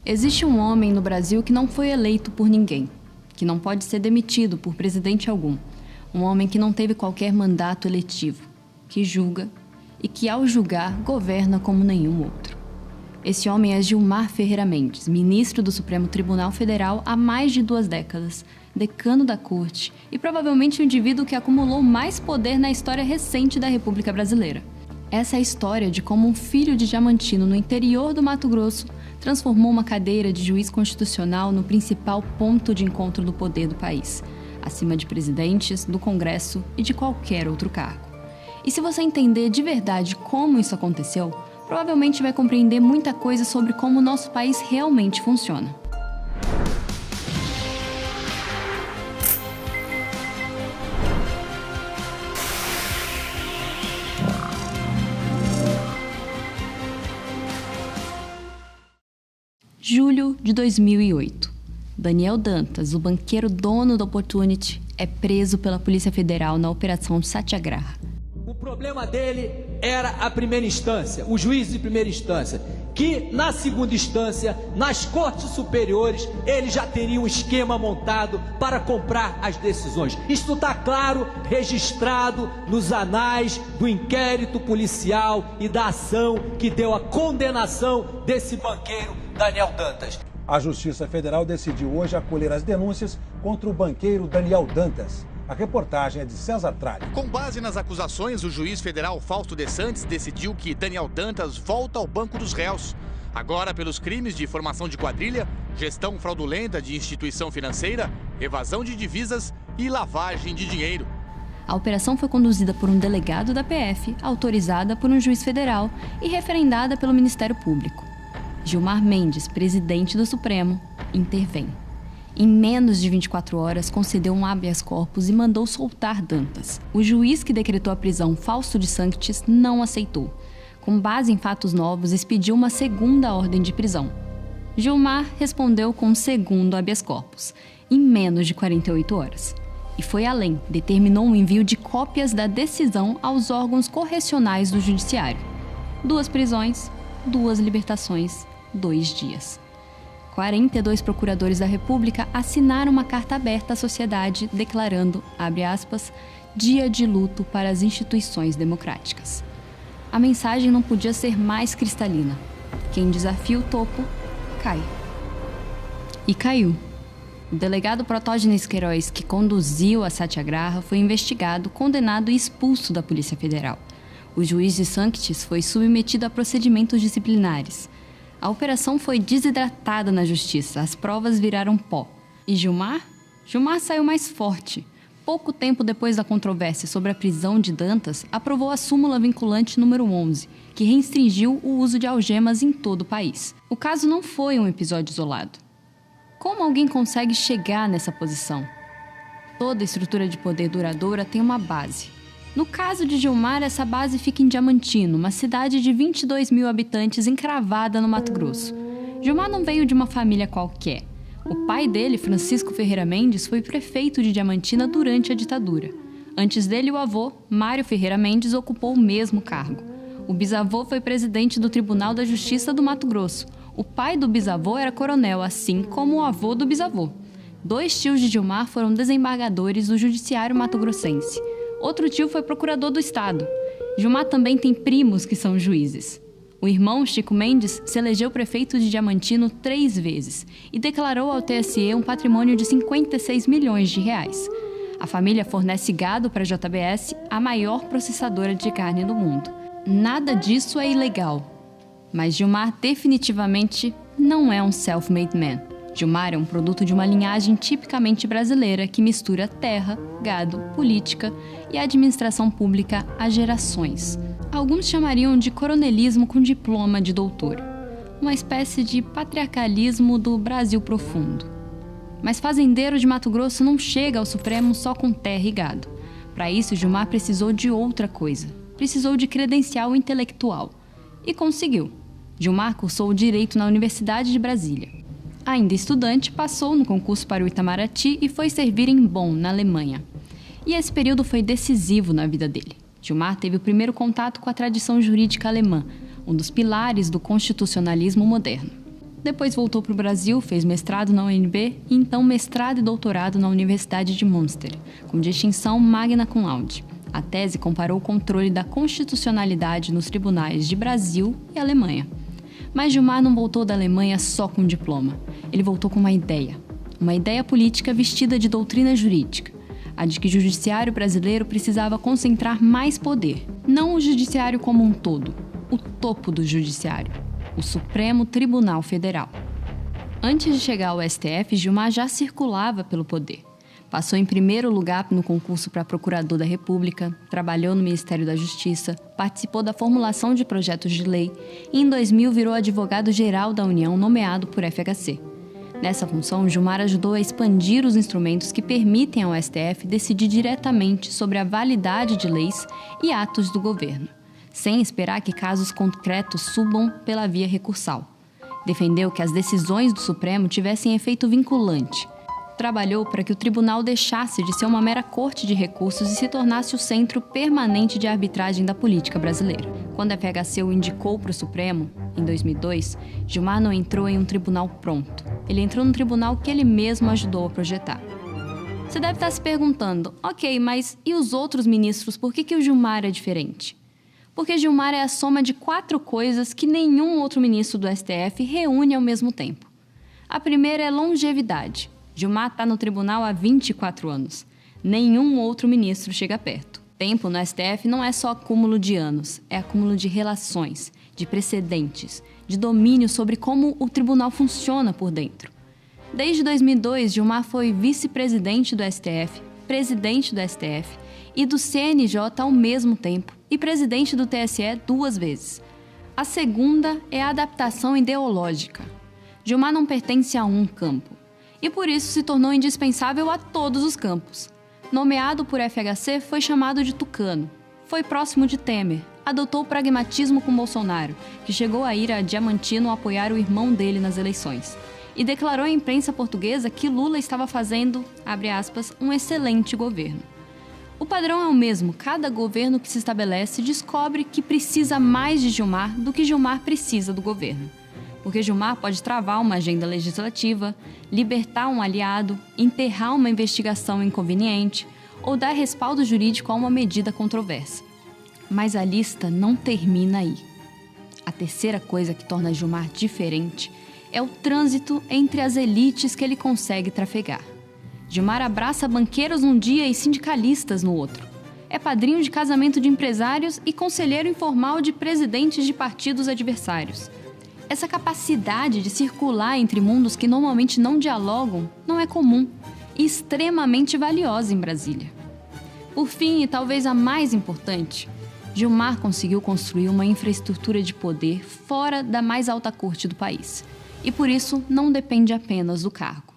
Existe um homem no Brasil que não foi eleito por ninguém, que não pode ser demitido por presidente algum. Um homem que não teve qualquer mandato eletivo, que julga e que, ao julgar, governa como nenhum outro. Esse homem é Gilmar Ferreira Mendes, ministro do Supremo Tribunal Federal há mais de 2 décadas, decano da Corte e provavelmente o indivíduo que acumulou mais poder na história recente da República Brasileira. Essa é a história de como um filho de Diamantino, no interior do Mato Grosso, transformou uma cadeira de juiz constitucional no principal ponto de encontro do poder do país, acima de presidentes, do Congresso e de qualquer outro cargo. E se você entender de verdade como isso aconteceu, provavelmente vai compreender muita coisa sobre como o nosso país realmente funciona. Julho de 2008. Daniel Dantas, o banqueiro dono da Opportunity, é preso pela Polícia Federal na Operação Satyagraha. O problema dele era a primeira instância, o juiz de primeira instância, que na segunda instância, nas cortes superiores, ele já teria um esquema montado para comprar as decisões. Isto está claro, registrado nos anais do inquérito policial e da ação que deu a condenação desse banqueiro Daniel Dantas. A Justiça Federal decidiu hoje acolher as denúncias contra o banqueiro Daniel Dantas. A reportagem é de César Tralli. Com base nas acusações, o juiz federal Fausto de Santos decidiu que Daniel Dantas volta ao banco dos réus. Agora pelos crimes de formação de quadrilha, gestão fraudulenta de instituição financeira, evasão de divisas e lavagem de dinheiro. A operação foi conduzida por um delegado da PF, autorizada por um juiz federal e referendada pelo Ministério Público. Gilmar Mendes, presidente do Supremo, intervém. Em menos de 24 horas, concedeu um habeas corpus e mandou soltar Dantas. O juiz que decretou a prisão, Fausto de Santos, não aceitou. Com base em fatos novos, expediu uma segunda ordem de prisão. Gilmar respondeu com um segundo habeas corpus, em menos de 48 horas. E foi além, determinou um envio de cópias da decisão aos órgãos correcionais do Judiciário. 2 prisões, 2 libertações, 2 dias. 42 procuradores da República assinaram uma carta aberta à sociedade declarando, abre aspas, dia de luto para as instituições democráticas. A mensagem não podia ser mais cristalina. Quem desafia o topo, cai. E caiu. O delegado Protógenes Queiroz, que conduziu a Satyagraha, foi investigado, condenado e expulso da Polícia Federal. O juiz de Santos foi submetido a procedimentos disciplinares. A operação foi desidratada na justiça, as provas viraram pó. E Gilmar? Gilmar saiu mais forte. Pouco tempo depois da controvérsia sobre a prisão de Dantas, aprovou a súmula vinculante número 11, que restringiu o uso de algemas em todo o país. O caso não foi um episódio isolado. Como alguém consegue chegar nessa posição? Toda estrutura de poder duradoura tem uma base. No caso de Gilmar, essa base fica em Diamantino, uma cidade de 22 mil habitantes encravada no Mato Grosso. Gilmar não veio de uma família qualquer. O pai dele, Francisco Ferreira Mendes, foi prefeito de Diamantina durante a ditadura. Antes dele, o avô, Mário Ferreira Mendes, ocupou o mesmo cargo. O bisavô foi presidente do Tribunal da Justiça do Mato Grosso. O pai do bisavô era coronel, assim como o avô do bisavô. 2 tios de Gilmar foram desembargadores do Judiciário mato-grossense. Outro tio foi procurador do Estado. Gilmar também tem primos que são juízes. O irmão, Chico Mendes, se elegeu prefeito de Diamantino 3 vezes e declarou ao TSE um patrimônio de 56 milhões de reais. A família fornece gado para a JBS, a maior processadora de carne do mundo. Nada disso é ilegal. Mas Gilmar definitivamente não é um self-made man. Gilmar é um produto de uma linhagem tipicamente brasileira que mistura terra, gado, política e administração pública há gerações. Alguns chamariam de coronelismo com diploma de doutor. Uma espécie de patriarcalismo do Brasil profundo. Mas fazendeiro de Mato Grosso não chega ao Supremo só com terra e gado. Para isso, Gilmar precisou de outra coisa. Precisou de credencial intelectual. E conseguiu. Gilmar cursou o Direito na Universidade de Brasília. Ainda estudante, passou no concurso para o Itamaraty e foi servir em Bonn, na Alemanha. E esse período foi decisivo na vida dele. Gilmar teve o primeiro contato com a tradição jurídica alemã, um dos pilares do constitucionalismo moderno. depois voltou para o Brasil, fez mestrado na UNB e então mestrado e doutorado na Universidade de Münster, com distinção magna cum laude. A tese comparou o controle da constitucionalidade nos tribunais de Brasil e Alemanha. Mas Gilmar não voltou da Alemanha só com diploma. Ele voltou com uma ideia política vestida de doutrina jurídica, a de que o judiciário brasileiro precisava concentrar mais poder, não o judiciário como um todo, o topo do judiciário, o Supremo Tribunal Federal. Antes de chegar ao STF, Gilmar já circulava pelo poder. Passou em primeiro lugar no concurso para procurador da República, trabalhou no Ministério da Justiça, participou da formulação de projetos de lei e em 2000 virou advogado-geral da União nomeado por FHC. Nessa função, Gilmar ajudou a expandir os instrumentos que permitem ao STF decidir diretamente sobre a validade de leis e atos do governo, sem esperar que casos concretos subam pela via recursal. Defendeu que as decisões do Supremo tivessem efeito vinculante. Trabalhou para que o tribunal deixasse de ser uma mera corte de recursos e se tornasse o centro permanente de arbitragem da política brasileira. Quando a FHC o indicou para o Supremo, em 2002, Gilmar não entrou em um tribunal pronto. Ele entrou no tribunal que ele mesmo ajudou a projetar. Você deve estar se perguntando, ok, mas e os outros ministros, por que o Gilmar é diferente? Porque Gilmar é a soma de 4 coisas que nenhum outro ministro do STF reúne ao mesmo tempo. A primeira é longevidade. Gilmar está no tribunal há 24 anos. Nenhum outro ministro chega perto. Tempo no STF não é só acúmulo de anos, é acúmulo de relações, de precedentes, de domínio sobre como o tribunal funciona por dentro. Desde 2002, Gilmar foi vice-presidente do STF, presidente do STF e do CNJ ao mesmo tempo e presidente do TSE 2 vezes. A segunda é a adaptação ideológica. Gilmar não pertence a um campo e por isso se tornou indispensável a todos os campos. Nomeado por FHC, foi chamado de tucano. Foi próximo de Temer, adotou o pragmatismo com Bolsonaro, que chegou a ir a Diamantino apoiar o irmão dele nas eleições, e declarou à imprensa portuguesa que Lula estava fazendo, abre aspas, um excelente governo. O padrão é o mesmo, cada governo que se estabelece descobre que precisa mais de Gilmar do que Gilmar precisa do governo. Porque Gilmar pode travar uma agenda legislativa, libertar um aliado, enterrar uma investigação inconveniente ou dar respaldo jurídico a uma medida controversa. Mas a lista não termina aí. A terceira coisa que torna Gilmar diferente é o trânsito entre as elites que ele consegue trafegar. Gilmar abraça banqueiros num dia e sindicalistas no outro. É padrinho de casamento de empresários e conselheiro informal de presidentes de partidos adversários. Essa capacidade de circular entre mundos que normalmente não dialogam não é comum e extremamente valiosa em Brasília. Por fim, e talvez a mais importante, Gilmar conseguiu construir uma infraestrutura de poder fora da mais alta corte do país. E por isso não depende apenas do cargo.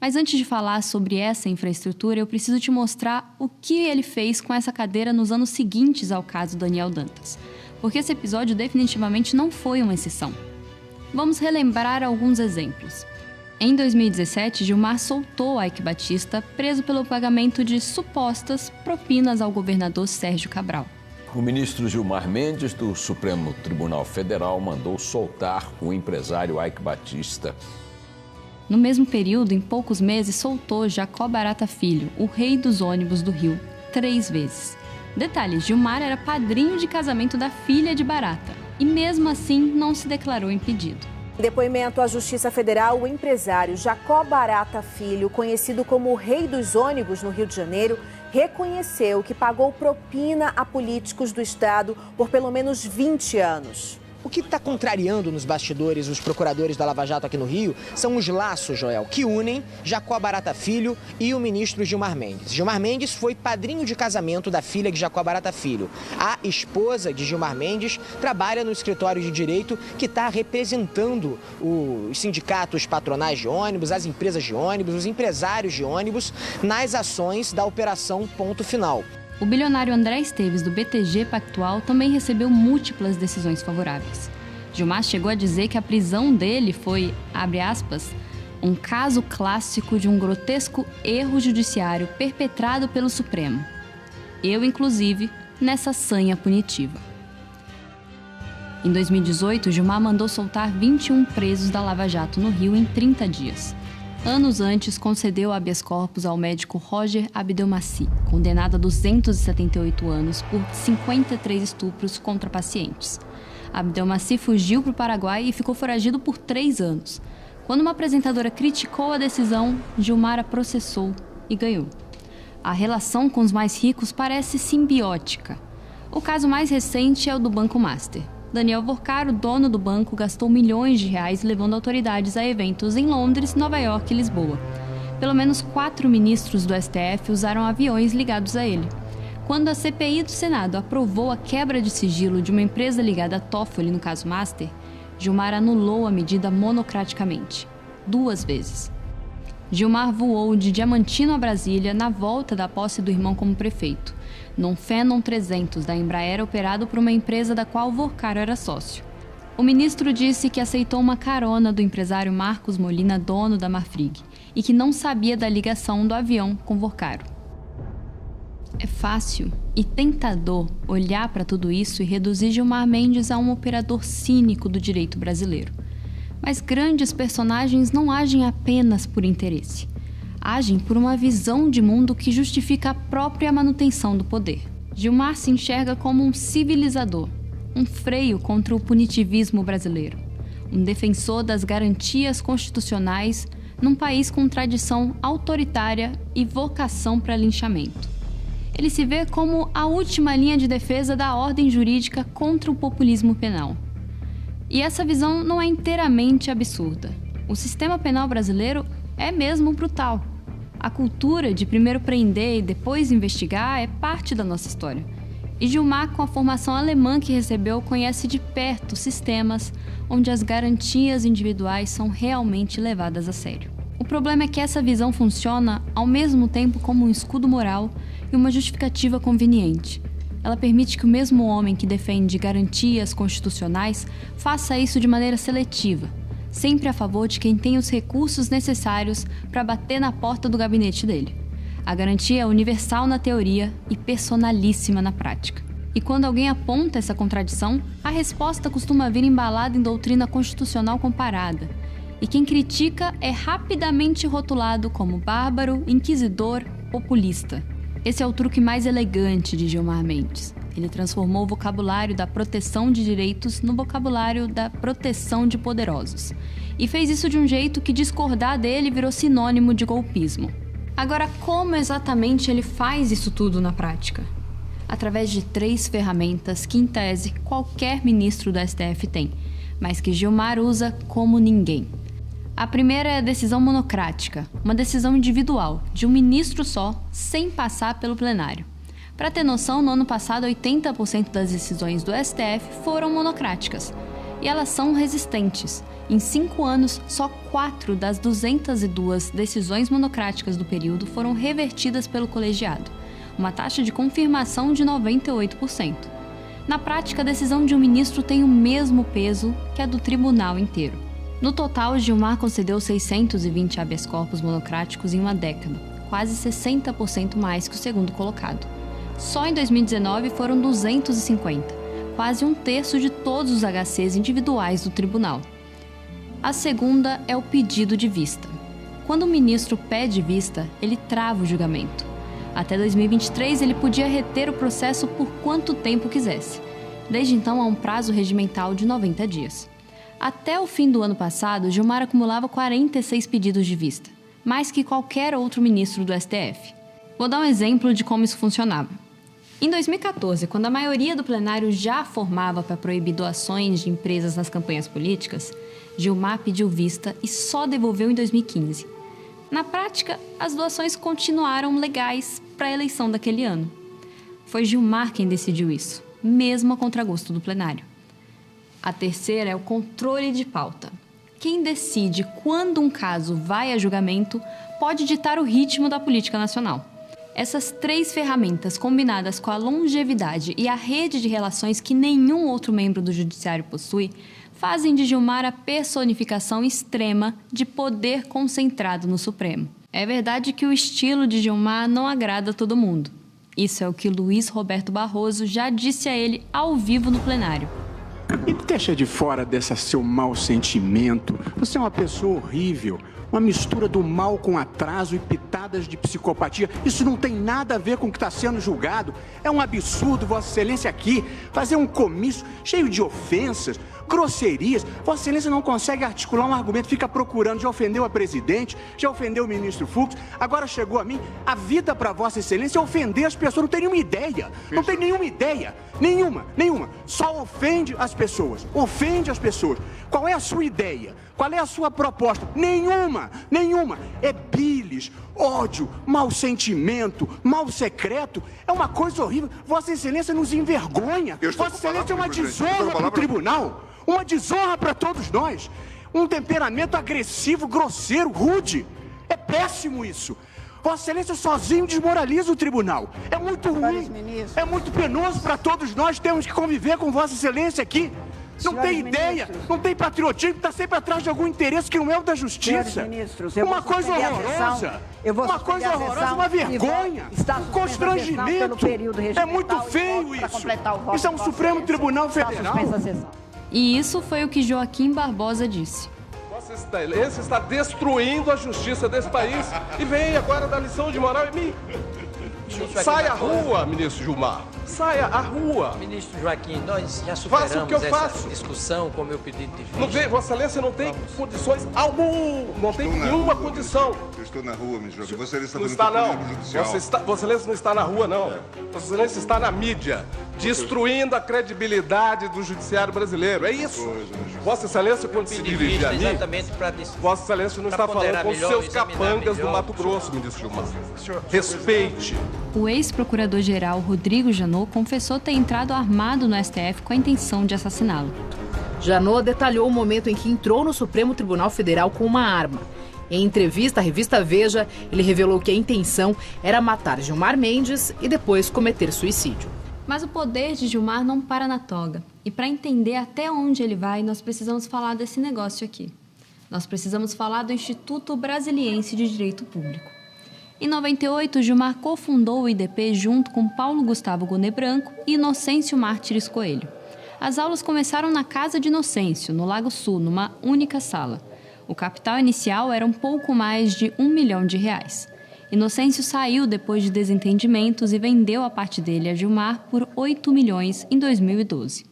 Mas antes de falar sobre essa infraestrutura, eu preciso te mostrar o que ele fez com essa cadeira nos anos seguintes ao caso Daniel Dantas. Porque esse episódio definitivamente não foi uma exceção. Vamos relembrar alguns exemplos. Em 2017, Gilmar soltou Eike Batista, preso pelo pagamento de supostas propinas ao governador Sérgio Cabral. O ministro Gilmar Mendes, do Supremo Tribunal Federal, mandou soltar o empresário Eike Batista. No mesmo período, em poucos meses, soltou Jacó Barata Filho, o rei dos ônibus do Rio, 3 vezes. Detalhe, Gilmar era padrinho de casamento da filha de Barata e mesmo assim não se declarou impedido. Em depoimento à Justiça Federal, o empresário Jacó Barata Filho, conhecido como o rei dos ônibus no Rio de Janeiro, reconheceu que pagou propina a políticos do Estado por pelo menos 20 anos. O que está contrariando nos bastidores os procuradores da Lava Jato aqui no Rio são os laços, Joel, que unem Jacó Barata Filho e o ministro Gilmar Mendes. Gilmar Mendes foi padrinho de casamento da filha de Jacó Barata Filho. A esposa de Gilmar Mendes trabalha no escritório de direito que está representando os sindicatos patronais de ônibus, as empresas de ônibus, os empresários de ônibus nas ações da Operação Ponto Final. O bilionário André Esteves, do BTG Pactual, também recebeu múltiplas decisões favoráveis. Gilmar chegou a dizer que a prisão dele foi, abre aspas, um caso clássico de um grotesco erro judiciário perpetrado pelo Supremo. Eu, inclusive, nessa sanha punitiva. Em 2018, Gilmar mandou soltar 21 presos da Lava Jato no Rio em 30 dias. Anos antes, concedeu habeas corpus ao médico Roger Abdelmaci, condenado a 278 anos por 53 estupros contra pacientes. Abdelmaci fugiu para o Paraguai e ficou foragido por 3 anos. Quando uma apresentadora criticou a decisão, Gilmar a processou e ganhou. A relação com os mais ricos parece simbiótica. O caso mais recente é o do Banco Master. Daniel Vorcaro, dono do banco, gastou milhões de reais levando autoridades a eventos em Londres, Nova York e Lisboa. Pelo menos 4 ministros do STF usaram aviões ligados a ele. Quando a CPI do Senado aprovou a quebra de sigilo de uma empresa ligada a Toffoli no caso Master, Gilmar anulou a medida monocraticamente, 2 vezes. Gilmar voou de Diamantino a Brasília na volta da posse do irmão como prefeito, num Phenom 300 da Embraer operado por uma empresa da qual Vorcaro era sócio. O ministro disse que aceitou uma carona do empresário Marcos Molina, dono da Marfrig, e que não sabia da ligação do avião com Vorcaro. É fácil e tentador olhar para tudo isso e reduzir Gilmar Mendes a um operador cínico do direito brasileiro. Mas grandes personagens não agem apenas por interesse. Agem por uma visão de mundo que justifica a própria manutenção do poder. Gilmar se enxerga como um civilizador, um freio contra o punitivismo brasileiro, um defensor das garantias constitucionais num país com tradição autoritária e vocação para linchamento. Ele se vê como a última linha de defesa da ordem jurídica contra o populismo penal. E essa visão não é inteiramente absurda. O sistema penal brasileiro é mesmo brutal. A cultura de primeiro prender e depois investigar é parte da nossa história. E Gilmar, com a formação alemã que recebeu, conhece de perto sistemas onde as garantias individuais são realmente levadas a sério. O problema é que essa visão funciona ao mesmo tempo como um escudo moral e uma justificativa conveniente. Ela permite que o mesmo homem que defende garantias constitucionais faça isso de maneira seletiva, sempre a favor de quem tem os recursos necessários para bater na porta do gabinete dele. A garantia é universal na teoria e personalíssima na prática. E quando alguém aponta essa contradição, a resposta costuma vir embalada em doutrina constitucional comparada. E quem critica é rapidamente rotulado como bárbaro, inquisidor, populista. Esse é o truque mais elegante de Gilmar Mendes. Ele transformou o vocabulário da proteção de direitos no vocabulário da proteção de poderosos. E fez isso de um jeito que discordar dele virou sinônimo de golpismo. Agora, como exatamente ele faz isso tudo na prática? Através de 3 ferramentas que, em tese, qualquer ministro do STF tem, mas que Gilmar usa como ninguém. A primeira é a decisão monocrática, uma decisão individual, de um ministro só, sem passar pelo plenário. Para ter noção, no ano passado, 80% das decisões do STF foram monocráticas. E elas são resistentes. Em 5 anos, só 4 das 202 decisões monocráticas do período foram revertidas pelo colegiado, uma taxa de confirmação de 98%. Na prática, a decisão de um ministro tem o mesmo peso que a do tribunal inteiro. No total, Gilmar concedeu 620 habeas corpus monocráticos em uma década, quase 60% mais que o segundo colocado. Só em 2019 foram 250, quase 1/3 de todos os HCs individuais do tribunal. A segunda é o pedido de vista. Quando o ministro pede vista, ele trava o julgamento. Até 2023, ele podia reter o processo por quanto tempo quisesse. Desde então, há um prazo regimental de 90 dias. Até o fim do ano passado, Gilmar acumulava 46 pedidos de vista, mais que qualquer outro ministro do STF. Vou dar um exemplo de como isso funcionava. Em 2014, quando a maioria do plenário já formava para proibir doações de empresas nas campanhas políticas, Gilmar pediu vista e só devolveu em 2015. Na prática, as doações continuaram legais para a eleição daquele ano. Foi Gilmar quem decidiu isso, mesmo a contragosto do plenário. A terceira é o controle de pauta. Quem decide quando um caso vai a julgamento pode ditar o ritmo da política nacional. Essas 3 ferramentas, combinadas com a longevidade e a rede de relações que nenhum outro membro do judiciário possui, fazem de Gilmar a personificação extrema de poder concentrado no Supremo. É verdade que o estilo de Gilmar não agrada a todo mundo. Isso é o que Luiz Roberto Barroso já disse a ele ao vivo no plenário. E deixa de fora desse seu mau sentimento. Você é uma pessoa horrível. Uma mistura do mal com atraso e pitadas de psicopatia. Isso não tem nada a ver com o que está sendo julgado. É um absurdo, Vossa Excelência, aqui fazer um comício cheio de ofensas, grosserias. Vossa Excelência não consegue articular um argumento, fica procurando. Já ofendeu a presidente, já ofendeu o ministro Fux, agora chegou a mim. A vida para Vossa Excelência é ofender as pessoas. Não tem nenhuma ideia. Não tem nenhuma ideia. Nenhuma. Só ofende as pessoas. Ofende as pessoas. Qual é a sua ideia? Qual é a sua proposta? Nenhuma. É bilis, ódio, mau sentimento, mal secreto. É uma coisa horrível. Vossa Excelência nos envergonha. Vossa Excelência é uma desonra para o tribunal. Uma desonra para todos nós. Um temperamento agressivo, grosseiro, rude. É péssimo isso. Vossa Excelência sozinho desmoraliza o tribunal. É muito ruim. É muito penoso para todos nós. Temos que conviver com Vossa Excelência aqui. Não tem ideia, não tem patriotismo, está sempre atrás de algum interesse que não é o da justiça. Uma coisa horrorosa, uma vergonha, um constrangimento. É muito feio isso. Isso é um Supremo Tribunal Federal. E isso foi o que Joaquim Barbosa disse. Vossa Excelência está destruindo a justiça desse país e vem agora dar lição de moral em mim. Saia à rua, ministro Gilmar. Saia à rua. Ministro Joaquim, nós já superamos essa discussão com o meu pedido de vista. Não vê, Vossa Excelência não tem condições alguma, não tem nenhuma condição. Eu estou na rua, ministro Joaquim. Vossa Excelência não está, não. Vossa Excelência não está na rua, não. Vossa Excelência está na mídia, destruindo a credibilidade do judiciário brasileiro. É isso. Vossa Excelência, quando se dirige a mim, Vossa Excelência não está falando com os seus capangas do Mato Grosso, ministro Gilmar. Respeite. O ex-procurador-geral Rodrigo Janot confessou ter entrado armado no STF com a intenção de assassiná-lo. Janot detalhou o momento em que entrou no Supremo Tribunal Federal com uma arma. Em entrevista à revista Veja, ele revelou que a intenção era matar Gilmar Mendes e depois cometer suicídio. Mas o poder de Gilmar não para na toga. E para entender até onde ele vai, nós precisamos falar desse negócio aqui. Nós precisamos falar do Instituto Brasiliense de Direito Público. Em 98, Gilmar cofundou o IDP junto com Paulo Gustavo Gonet Branco e Inocêncio Mártires Coelho. As aulas começaram na casa de Inocêncio, no Lago Sul, numa única sala. O capital inicial era um pouco mais de R$1 milhão. Inocêncio saiu depois de desentendimentos e vendeu a parte dele a Gilmar por 8 milhões em 2012.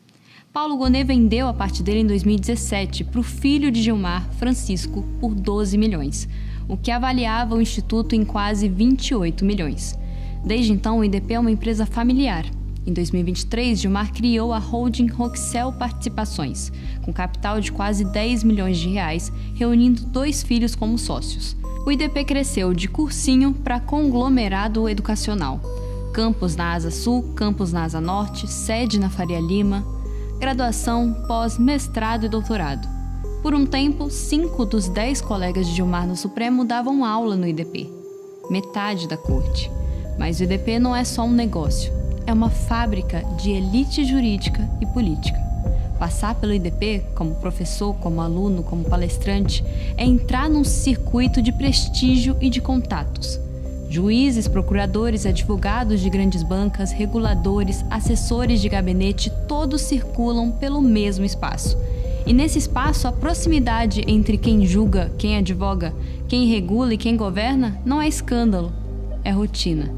Paulo Gonet vendeu a parte dele em 2017 para o filho de Gilmar, Francisco, por 12 milhões. O que avaliava o Instituto em quase 28 milhões. Desde então, o IDP é uma empresa familiar. Em 2023, Gilmar criou a holding Roxel Participações, com capital de quase 10 milhões de reais, reunindo 2 filhos como sócios. O IDP cresceu de cursinho para conglomerado educacional. Campus na Asa Sul, campus na Asa Norte, sede na Faria Lima, graduação, pós, mestrado e doutorado. Por um tempo, 5 dos 10 colegas de Gilmar no Supremo davam aula no IDP. Metade da corte. Mas o IDP não é só um negócio. É uma fábrica de elite jurídica e política. Passar pelo IDP, como professor, como aluno, como palestrante, é entrar num circuito de prestígio e de contatos. Juízes, procuradores, advogados de grandes bancas, reguladores, assessores de gabinete, todos circulam pelo mesmo espaço. E nesse espaço, a proximidade entre quem julga, quem advoga, quem regula e quem governa não é escândalo, é rotina.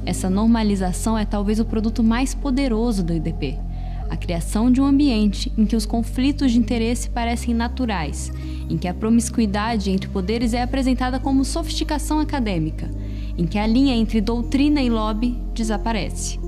Essa normalização é talvez o produto mais poderoso do IDP. A criação de um ambiente em que os conflitos de interesse parecem naturais, em que a promiscuidade entre poderes é apresentada como sofisticação acadêmica, em que a linha entre doutrina e lobby desaparece.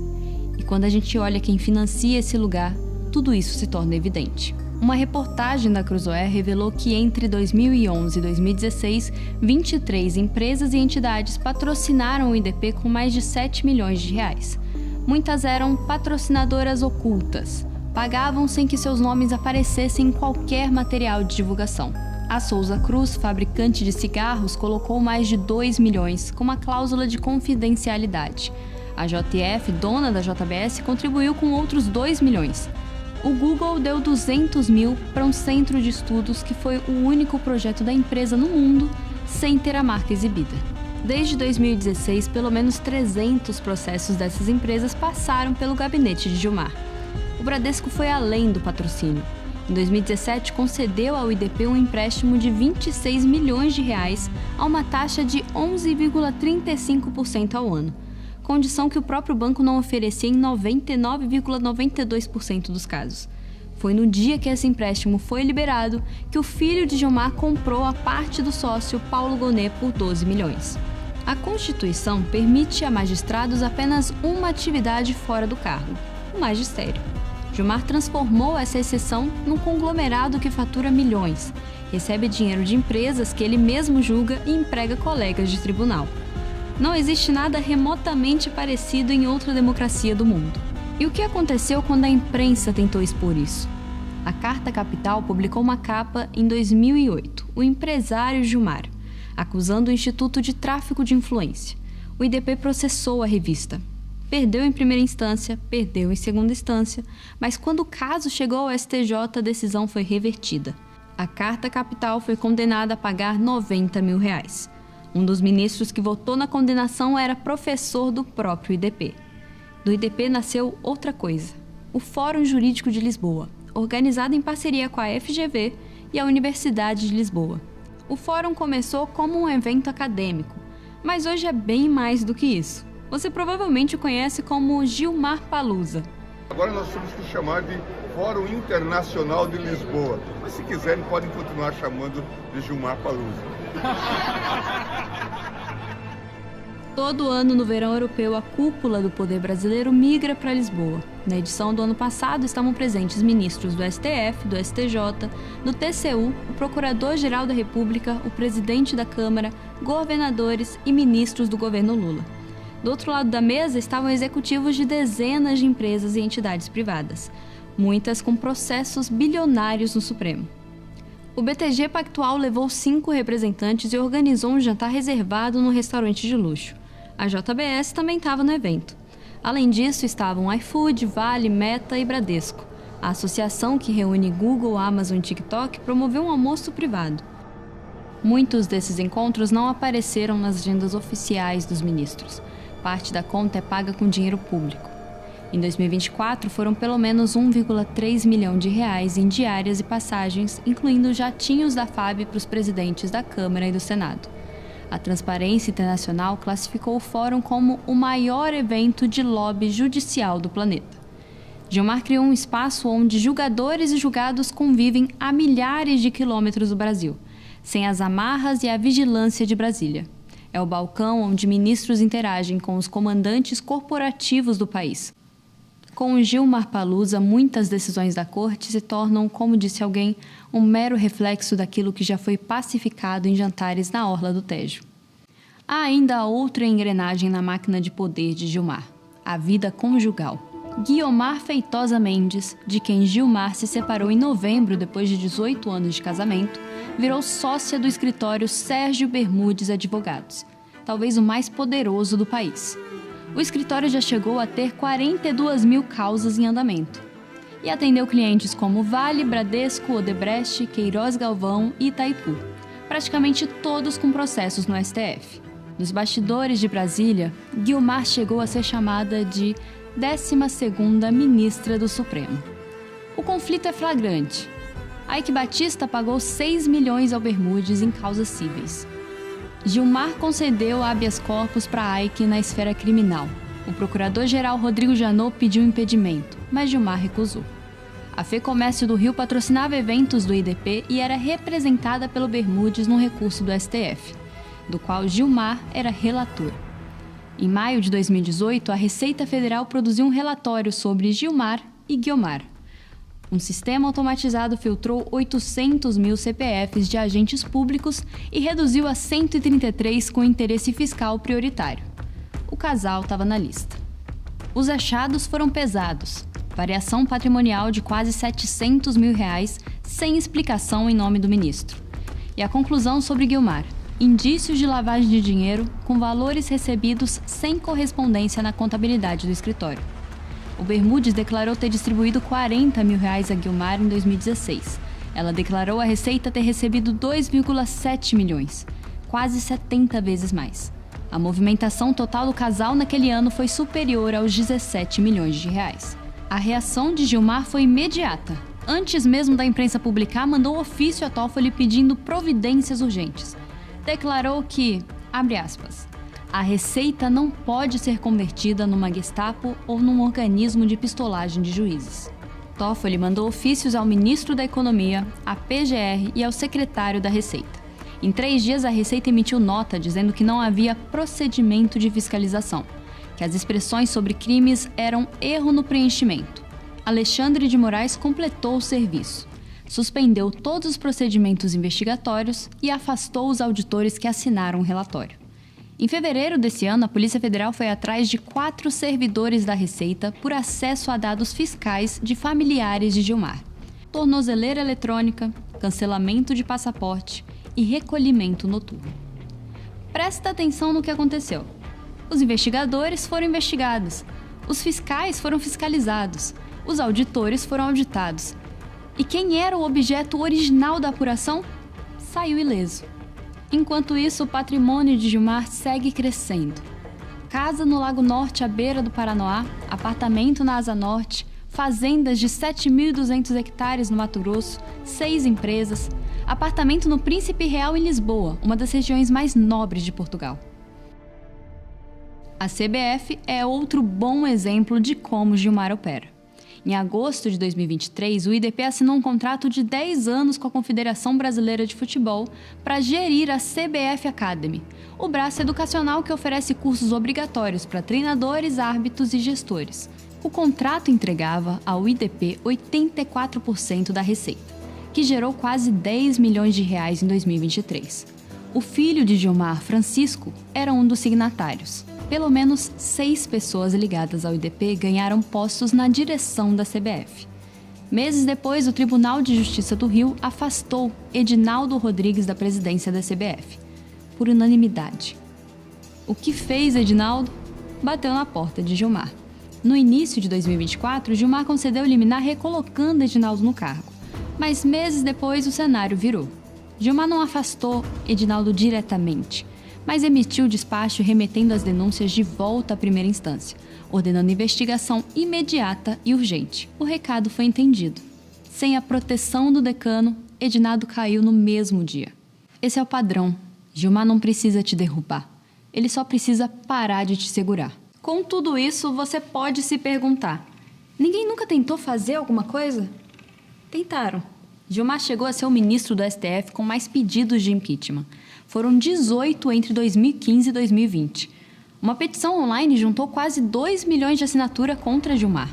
E quando a gente olha quem financia esse lugar, tudo isso se torna evidente. Uma reportagem da Cruzoé revelou que entre 2011 e 2016, 23 empresas e entidades patrocinaram o IDP com mais de 7 milhões de reais. Muitas eram patrocinadoras ocultas, pagavam sem que seus nomes aparecessem em qualquer material de divulgação. A Souza Cruz, fabricante de cigarros, colocou mais de 2 milhões com uma cláusula de confidencialidade. A JF, dona da JBS, contribuiu com outros 2 milhões. O Google deu 200 mil para um centro de estudos que foi o único projeto da empresa no mundo sem ter a marca exibida. Desde 2016, pelo menos 300 processos dessas empresas passaram pelo gabinete de Gilmar. o Bradesco foi além do patrocínio. Em 2017, concedeu ao IDP um empréstimo de 26 milhões de reais a uma taxa de 11,35% ao ano, condição que o próprio banco não oferecia em 99,92% dos casos. Foi no dia que esse empréstimo foi liberado que o filho de Gilmar comprou a parte do sócio Paulo Gonet por 12 milhões. A Constituição permite a magistrados apenas uma atividade fora do cargo, o magistério. Gilmar transformou essa exceção num conglomerado que fatura milhões, recebe dinheiro de empresas que ele mesmo julga e emprega colegas de tribunal. Não existe nada remotamente parecido em outra democracia do mundo. E o que aconteceu quando a imprensa tentou expor isso? A Carta Capital publicou uma capa em 2008, o empresário Gilmar, acusando o Instituto de tráfico de influência. O IDP processou a revista. Perdeu em primeira instância, perdeu em segunda instância, mas quando o caso chegou ao STJ, a decisão foi revertida. A Carta Capital foi condenada a pagar R$90 mil. Um dos ministros que votou na condenação era professor do próprio IDP. Do IDP nasceu outra coisa, o Fórum Jurídico de Lisboa, organizado em parceria com a FGV e a Universidade de Lisboa. O fórum começou como um evento acadêmico, mas hoje é bem mais do que isso. Você provavelmente o conhece como Gilmar Palusa. Agora nós temos que chamar de Fórum Internacional de Lisboa, mas se quiserem podem continuar chamando de Gilmar Palusa. Todo ano, no verão europeu, a cúpula do poder brasileiro migra para Lisboa. Na edição do ano passado, estavam presentes ministros do STF, do STJ, do TCU, o Procurador-Geral da República, o presidente da Câmara, governadores e ministros do governo Lula. Do outro lado da mesa estavam executivos de dezenas de empresas e entidades privadas, muitas com processos bilionários no Supremo. O BTG Pactual levou 5 representantes e organizou um jantar reservado num restaurante de luxo. A JBS também estava no evento. Além disso, estavam iFood, Vale, Meta e Bradesco. A associação que reúne Google, Amazon e TikTok promoveu um almoço privado. Muitos desses encontros não apareceram nas agendas oficiais dos ministros. Parte da conta é paga com dinheiro público. Em 2024, foram pelo menos R$1,3 milhão em diárias e passagens, incluindo jatinhos da FAB para os presidentes da Câmara e do Senado. A Transparência Internacional classificou o fórum como o maior evento de lobby judicial do planeta. Gilmar criou um espaço onde julgadores e julgados convivem a milhares de quilômetros do Brasil, sem as amarras e a vigilância de Brasília. É o balcão onde ministros interagem com os comandantes corporativos do país. Com o Gilmar Palusa, muitas decisões da corte se tornam, como disse alguém, um mero reflexo daquilo que já foi pacificado em jantares na orla do Tejo. Há ainda outra engrenagem na máquina de poder de Gilmar, a vida conjugal. Guiomar Feitosa Mendes, de quem Gilmar se separou em novembro depois de 18 anos de casamento, virou sócia do escritório Sérgio Bermudes Advogados, talvez o mais poderoso do país. O escritório já chegou a ter 42 mil causas em andamento e atendeu clientes como Vale, Bradesco, Odebrecht, Queiroz Galvão e Itaipu, praticamente todos com processos no STF. Nos bastidores de Brasília, Guiomar chegou a ser chamada de 12ª ministra do Supremo. O conflito é flagrante. Eike Batista pagou 6 milhões ao Bermudes em causas cíveis. Gilmar concedeu habeas corpus para Eike na esfera criminal. O procurador-geral Rodrigo Janot pediu impedimento, mas Gilmar recusou. A FEComércio do Rio patrocinava eventos do IDP e era representada pelo Bermudes num recurso do STF, do qual Gilmar era relator. Em maio de 2018, a Receita Federal produziu um relatório sobre Gilmar e Guiomar. Um sistema automatizado filtrou 800 mil CPFs de agentes públicos e reduziu a 133 com interesse fiscal prioritário. O casal estava na lista. Os achados foram pesados. Variação patrimonial de quase R$700 mil, sem explicação em nome do ministro. E a conclusão sobre Guiomar: indícios de lavagem de dinheiro com valores recebidos sem correspondência na contabilidade do escritório. O Bermudes declarou ter distribuído R$40 mil a Guiomar em 2016. Ela declarou à Receita ter recebido 2,7 milhões, quase 70 vezes mais. A movimentação total do casal naquele ano foi superior aos R$17 milhões. A reação de Gilmar foi imediata. Antes mesmo da imprensa publicar, mandou ofício a Toffoli pedindo providências urgentes. Declarou que, abre aspas, a Receita não pode ser convertida numa Gestapo ou num organismo de pistolagem de juízes. Toffoli mandou ofícios ao ministro da Economia, à PGR e ao secretário da Receita. Em 3 dias, a Receita emitiu nota dizendo que não havia procedimento de fiscalização, que as expressões sobre crimes eram erro no preenchimento. Alexandre de Moraes completou o serviço, suspendeu todos os procedimentos investigatórios e afastou os auditores que assinaram o relatório. Em fevereiro desse ano, a Polícia Federal foi atrás de 4 servidores da Receita por acesso a dados fiscais de familiares de Gilmar. Tornozeleira eletrônica, cancelamento de passaporte e recolhimento noturno. Presta atenção no que aconteceu. Os investigadores foram investigados, os fiscais foram fiscalizados, os auditores foram auditados. E quem era o objeto original da apuração saiu ileso. Enquanto isso, o patrimônio de Gilmar segue crescendo. Casa no Lago Norte, à beira do Paranoá, apartamento na Asa Norte, fazendas de 7.200 hectares no Mato Grosso, 6 empresas, apartamento no Príncipe Real em Lisboa, uma das regiões mais nobres de Portugal. A CBF é outro bom exemplo de como Gilmar opera. Em agosto de 2023, o IDP assinou um contrato de 10 anos com a Confederação Brasileira de Futebol para gerir a CBF Academy, o braço educacional que oferece cursos obrigatórios para treinadores, árbitros e gestores. O contrato entregava ao IDP 84% da receita, que gerou quase 10 milhões de reais em 2023. O filho de Gilmar, Francisco, era um dos signatários. Pelo menos 6 pessoas ligadas ao IDP ganharam postos na direção da CBF. Meses depois, o Tribunal de Justiça do Rio afastou Edinaldo Rodrigues da presidência da CBF, por unanimidade. O que fez Edinaldo? Bateu na porta de Gilmar. No início de 2024, Gilmar concedeu liminar recolocando Edinaldo no cargo. Mas meses depois, o cenário virou. Gilmar não afastou Edinaldo diretamente, mas emitiu despacho remetendo as denúncias de volta à primeira instância, ordenando investigação imediata e urgente. O recado foi entendido. Sem a proteção do decano, Edinaldo caiu no mesmo dia. Esse é o padrão. Gilmar não precisa te derrubar. Ele só precisa parar de te segurar. Com tudo isso, você pode se perguntar: ninguém nunca tentou fazer alguma coisa? Tentaram. Gilmar chegou a ser o ministro do STF com mais pedidos de impeachment. Foram 18 entre 2015 e 2020. Uma petição online juntou quase 2 milhões de assinaturas contra Gilmar.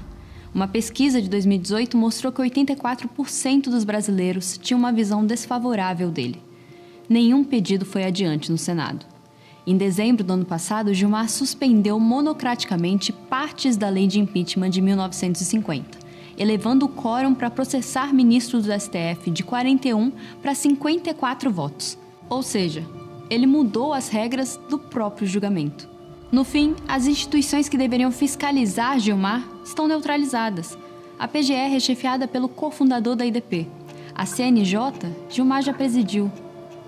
Uma pesquisa de 2018 mostrou que 84% dos brasileiros tinham uma visão desfavorável dele. Nenhum pedido foi adiante no Senado. Em dezembro do ano passado, Gilmar suspendeu monocraticamente partes da lei de impeachment de 1950, elevando o quórum para processar ministros do STF de 41 para 54 votos. Ou seja, ele mudou as regras do próprio julgamento. No fim, as instituições que deveriam fiscalizar Gilmar estão neutralizadas. A PGR é chefiada pelo cofundador da IDP. A CNJ, Gilmar já presidiu.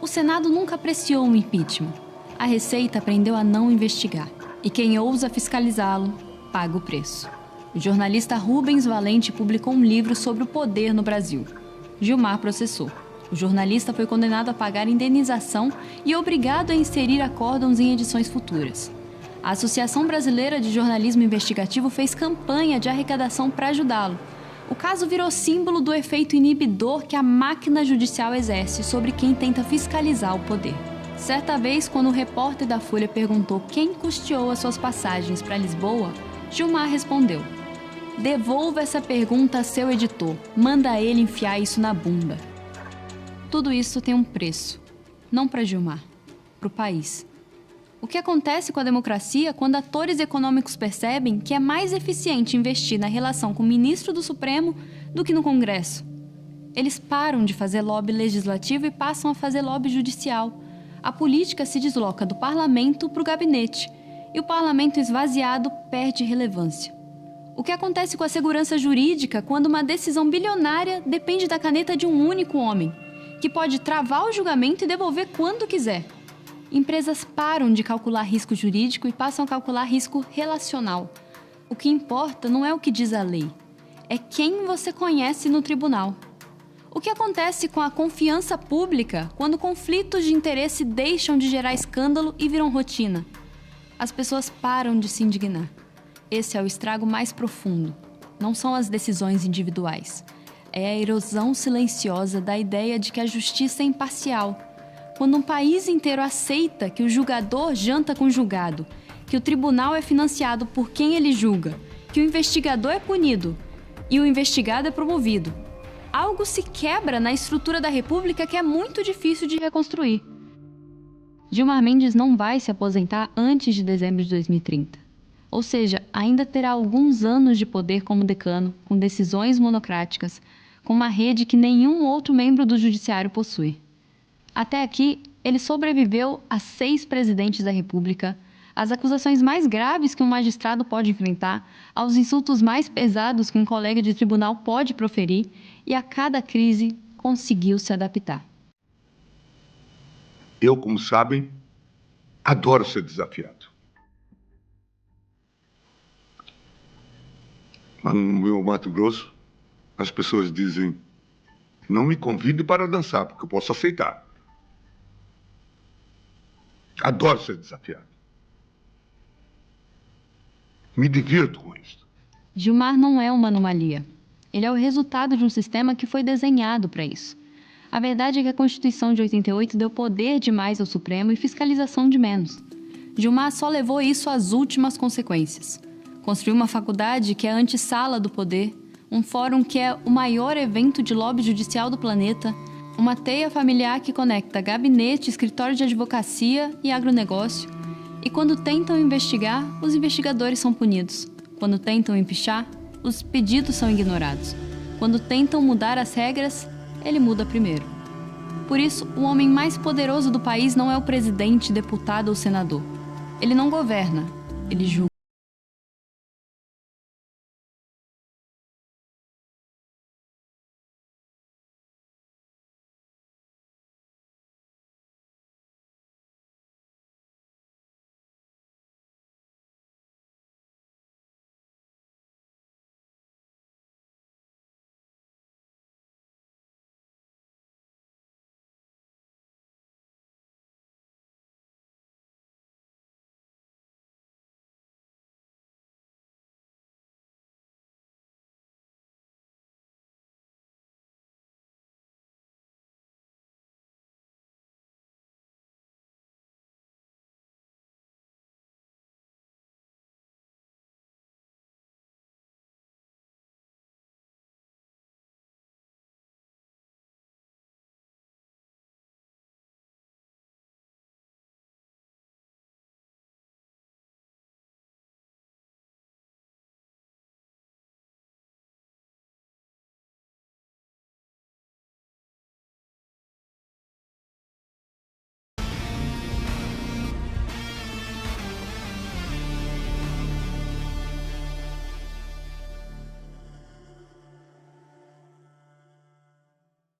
O Senado nunca apreciou um impeachment. A Receita aprendeu a não investigar. E quem ousa fiscalizá-lo, paga o preço. O jornalista Rubens Valente publicou um livro sobre o poder no Brasil. Gilmar processou. O jornalista foi condenado a pagar indenização e obrigado a inserir acórdãos em edições futuras. A Associação Brasileira de Jornalismo Investigativo fez campanha de arrecadação para ajudá-lo. O caso virou símbolo do efeito inibidor que a máquina judicial exerce sobre quem tenta fiscalizar o poder. Certa vez, quando o repórter da Folha perguntou quem custeou as suas passagens para Lisboa, Gilmar respondeu: devolva essa pergunta a seu editor, manda ele enfiar isso na bunda. Tudo isso tem um preço, não para Gilmar, para o país. O que acontece com a democracia quando atores econômicos percebem que é mais eficiente investir na relação com o ministro do Supremo do que no Congresso? Eles param de fazer lobby legislativo e passam a fazer lobby judicial. A política se desloca do parlamento para o gabinete, e o parlamento esvaziado perde relevância. O que acontece com a segurança jurídica quando uma decisão bilionária depende da caneta de um único homem, que pode travar o julgamento e devolver quando quiser? Empresas param de calcular risco jurídico e passam a calcular risco relacional. O que importa não é o que diz a lei, é quem você conhece no tribunal. O que acontece com a confiança pública quando conflitos de interesse deixam de gerar escândalo e viram rotina? As pessoas param de se indignar. Esse é o estrago mais profundo. Não são as decisões individuais. É a erosão silenciosa da ideia de que a justiça é imparcial. Quando um país inteiro aceita que o julgador janta com o julgado, que o tribunal é financiado por quem ele julga, que o investigador é punido e o investigado é promovido, algo se quebra na estrutura da República que é muito difícil de reconstruir. Gilmar Mendes não vai se aposentar antes de dezembro de 2030. Ou seja, ainda terá alguns anos de poder como decano, com decisões monocráticas, com uma rede que nenhum outro membro do judiciário possui. Até aqui, ele sobreviveu a 6 presidentes da República, às acusações mais graves que um magistrado pode enfrentar, aos insultos mais pesados que um colega de tribunal pode proferir, e a cada crise conseguiu se adaptar. Eu, como sabem, adoro ser desafiado. Lá no meu Mato Grosso, as pessoas dizem: não me convide para dançar, porque eu posso aceitar. Adoro ser desafiado. Me divirto com isso. Gilmar não é uma anomalia. Ele é o resultado de um sistema que foi desenhado para isso. A verdade é que a Constituição de 88 deu poder demais ao Supremo e fiscalização de menos. Gilmar só levou isso às últimas consequências. Construiu uma faculdade que é a antessala do poder, um fórum que é o maior evento de lobby judicial do planeta, uma teia familiar que conecta gabinete, escritório de advocacia e agronegócio. E quando tentam investigar, os investigadores são punidos. Quando tentam empichar, os pedidos são ignorados. Quando tentam mudar as regras, ele muda primeiro. Por isso, o homem mais poderoso do país não é o presidente, deputado ou senador. Ele não governa, ele julga.